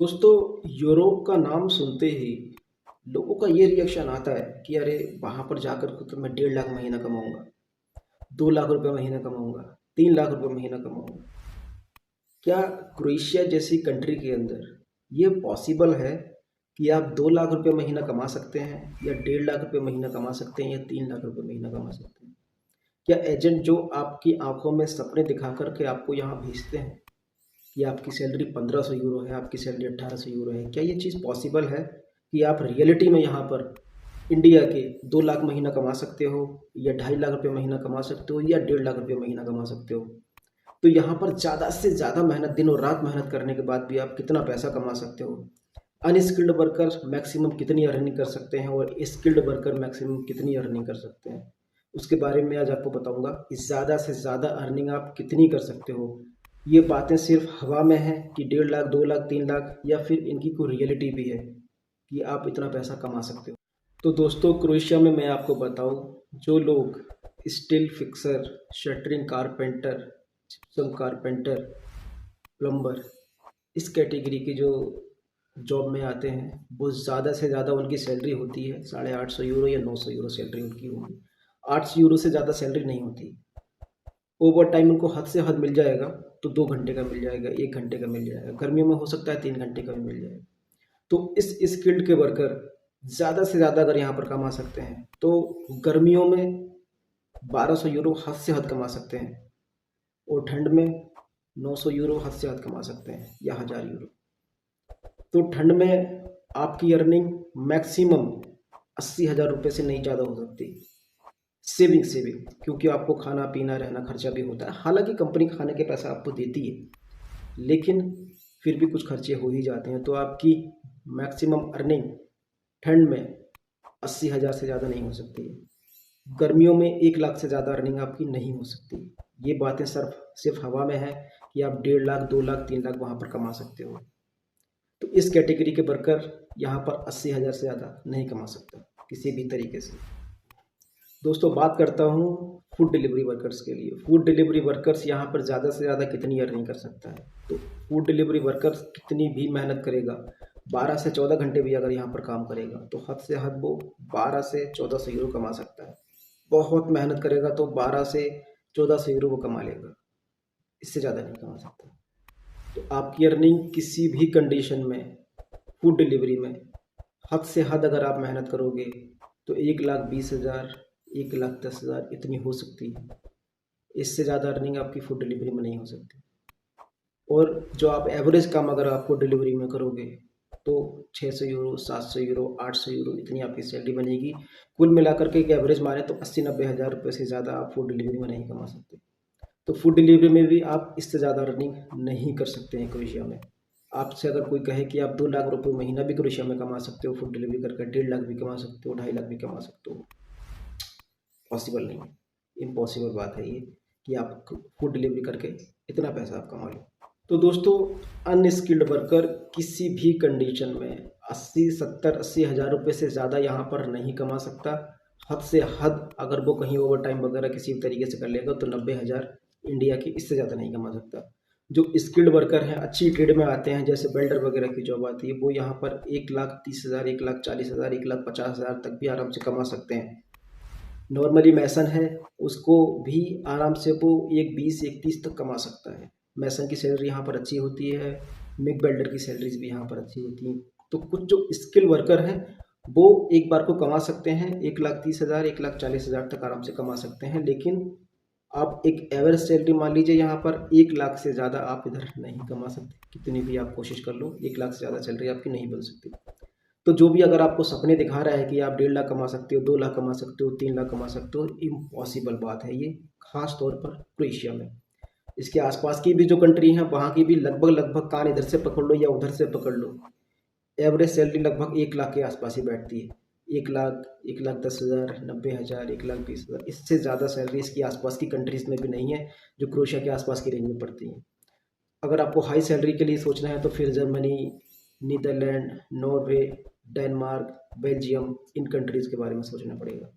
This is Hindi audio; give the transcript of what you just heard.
दोस्तों, यूरोप का नाम सुनते ही लोगों का ये रिएक्शन आता है कि अरे वहाँ पर जाकर के तो मैं 1.5 लाख महीना कमाऊंगा, 2 लाख रुपए महीना कमाऊंगा, 3 लाख रुपए महीना कमाऊंगा। क्या क्रोएशिया जैसी कंट्री के अंदर ये पॉसिबल है कि आप 2 लाख रुपए महीना कमा सकते हैं, या 1.5 लाख रुपए महीना कमा सकते हैं, या 3 लाख रुपए महीना कमा सकते हैं? क्या एजेंट जो आपकी आंखों में सपने दिखा करके आपको यहाँ भेजते हैं कि आपकी सैलरी 1500 यूरो है, आपकी सैलरी 1800 यूरो है, क्या ये चीज़ पॉसिबल है कि आप रियलिटी में यहाँ पर इंडिया के 2 लाख महीना कमा सकते हो, या 2.5 लाख रुपये महीना कमा सकते हो, या 1.5 लाख रुपये महीना कमा सकते हो? तो यहाँ पर ज़्यादा से ज़्यादा मेहनत, दिनों रात मेहनत करने के बाद भी आप कितना पैसा कमा सकते हो? अनस्किल्ड वर्कर मैक्सिमम कितनी अर्निंग कर सकते हैं, और स्किल्ड वर्कर मैक्सिमम कितनी अर्निंग कर सकते हैं, उसके बारे में आज आपको बताऊंगा कि ज़्यादा से ज़्यादा अर्निंग आप कितनी कर सकते हो। ये बातें सिर्फ हवा में हैं कि 1.5 लाख, 2 लाख, 3 लाख, या फिर इनकी कोई रियलिटी भी है कि आप इतना पैसा कमा सकते हो? तो दोस्तों, क्रोएशिया में मैं आपको बताऊं, जो लोग steel fixer, shuttering carpenter, gypsum carpenter, plumber, इस कैटेगरी की जो जॉब में आते हैं, वो ज़्यादा से ज़्यादा उनकी सैलरी होती है 850 यूरो या 900 यूरो सैलरी उनकी होगी। 800 यूरो से ज़्यादा सैलरी नहीं होती। ओवर टाइम उनको हद से हद मिल जाएगा तो 2 घंटे का मिल जाएगा, 1 घंटे का मिल जाएगा, गर्मियों में हो सकता है 3 घंटे का भी मिल जाएगा। तो इस स्किल्ड के वर्कर ज़्यादा से ज़्यादा अगर यहाँ पर कमा सकते हैं तो गर्मियों में 1200 यूरो हद से हद कमा सकते हैं, और ठंड में 900 यूरो हद से हद कमा सकते हैं, या 1000 यूरो। तो ठंड में आपकी अर्निंग मैक्सिमम 80,000 रुपये से नहीं ज़्यादा हो सकती। सेविंग सेविंग, क्योंकि आपको खाना पीना रहना खर्चा भी होता है। हालांकि कंपनी खाने के पैसा आपको देती है, लेकिन फिर भी कुछ खर्चे हो ही जाते हैं। तो आपकी मैक्सिमम अर्निंग ठंड में 80,000 से ज़्यादा नहीं हो सकती है। गर्मियों में 1 लाख से ज़्यादा अर्निंग आपकी नहीं हो सकती। ये बातें सिर्फ हवा में है कि आप 1.5 लाख, 2 लाख, 3 लाख वहाँ पर कमा सकते हो। तो इस कैटेगरी के वर्कर यहाँ पर 80,000 से ज़्यादा नहीं कमा सकता किसी भी तरीके से। दोस्तों, बात करता हूँ फूड डिलीवरी वर्कर्स के लिए। फूड डिलीवरी वर्कर्स यहाँ पर ज़्यादा से ज़्यादा कितनी अर्निंग कर सकता है? तो फूड डिलीवरी वर्कर्स कितनी भी मेहनत करेगा, 12 से 14 घंटे भी अगर यहाँ पर काम करेगा तो हद से हद वो 12 से 1400 यूरो कमा सकता है। बहुत मेहनत करेगा तो 12 से 1400 यूरो वो कमा लेगा, इससे ज़्यादा नहीं कमा सकता। तो आपकी अर्निंग किसी भी कंडीशन में फूड डिलीवरी में हद से हद अगर आप मेहनत करोगे तो 1,20,000, 1,10,000 इतनी हो सकती है। इससे ज़्यादा अर्निंग आपकी फूड डिलीवरी में नहीं हो सकती। और जो आप एवरेज काम अगर आप फूड डिलीवरी में करोगे तो 600 यूरो, 700 यूरो, 800 यूरो इतनी आपकी सैलरी बनेगी। कुल मिलाकर के एक एवरेज माने तो 80-90 हज़ार रुपये से ज़्यादा आप फूड डिलीवरी में नहीं कमा सकते। तो फूड डिलीवरी में भी आप इससे ज़्यादा अर्निंग नहीं कर सकते हैं क्रोएशिया में। आपसे अगर कोई कहे कि आप 2 लाख रुपए महीना भी क्रोएशिया में कमा सकते हो फूड डिलीवरी करके, 1.5 लाख भी कमा सकते हो, 2.5 लाख भी कमा सकते हो, पॉसिबल नहीं है। इम्पॉसिबल बात है ये कि आप फूड डिलीवरी करके इतना पैसा आप कमा लो। तो दोस्तों, अनस्किल्ड वर्कर किसी भी कंडीशन में 80, 70, 80 हज़ार रुपये से ज़्यादा यहाँ पर नहीं कमा सकता। हद से हद अगर वो कहीं ओवर टाइम वगैरह किसी भी तरीके से कर लेगा तो 90 हज़ार इंडिया की, इससे ज़्यादा नहीं कमा सकता। जो स्किल्ड वर्कर हैं, अच्छी ट्रेड में आते हैं, जैसे वेल्डर वगैरह की जॉब आती है, वो यहाँ पर 1,30,000, 1,40,000, 1,50,000 तक भी आराम से कमा सकते हैं। नॉर्मली मैसन है, उसको भी आराम से वो 1,20, 1,30 तक कमा सकता है। मैसन की सैलरी यहाँ पर अच्छी होती है, मिग वेल्डर की सैलरीज भी यहाँ पर अच्छी होती हैं। तो कुछ जो स्किल वर्कर हैं वो एक बार को कमा सकते हैं 1,30,000, 1,40,000 तक आराम से कमा सकते हैं। लेकिन आप एक एवरेज सैलरी मान लीजिए, यहाँ पर 1 लाख से ज़्यादा आप इधर नहीं कमा सकते। कितनी भी आप कोशिश कर लो, 1 लाख से ज़्यादा सैलरी आपकी नहीं बन सकती। तो जो भी अगर आपको सपने दिखा रहा है कि आप 1.5 लाख कमा सकते हो, 2 लाख कमा सकते हो, 3 लाख कमा सकते हो, इम्पॉसिबल बात है ये, खास तौर पर क्रोएशिया में। इसके आसपास की भी जो कंट्री हैं वहाँ की भी लगभग लगभग कान इधर से पकड़ लो या उधर से पकड़ लो, एवरेज सैलरी लगभग 1 लाख के आसपास ही बैठती है। 1 लाख, 1,10,000, 90 हज़ार, 1,20,000, इससे ज़्यादा सैलरी इसकी आसपास की कंट्रीज़ में भी नहीं है जो क्रोएशिया के आसपास की रेंज में पड़ती हैं। अगर आपको हाई सैलरी के लिए सोचना है तो फिर Germany, Netherlands, Norway, Denmark, Belgium, इन कंट्रीज़ के बारे में सोचना पड़ेगा।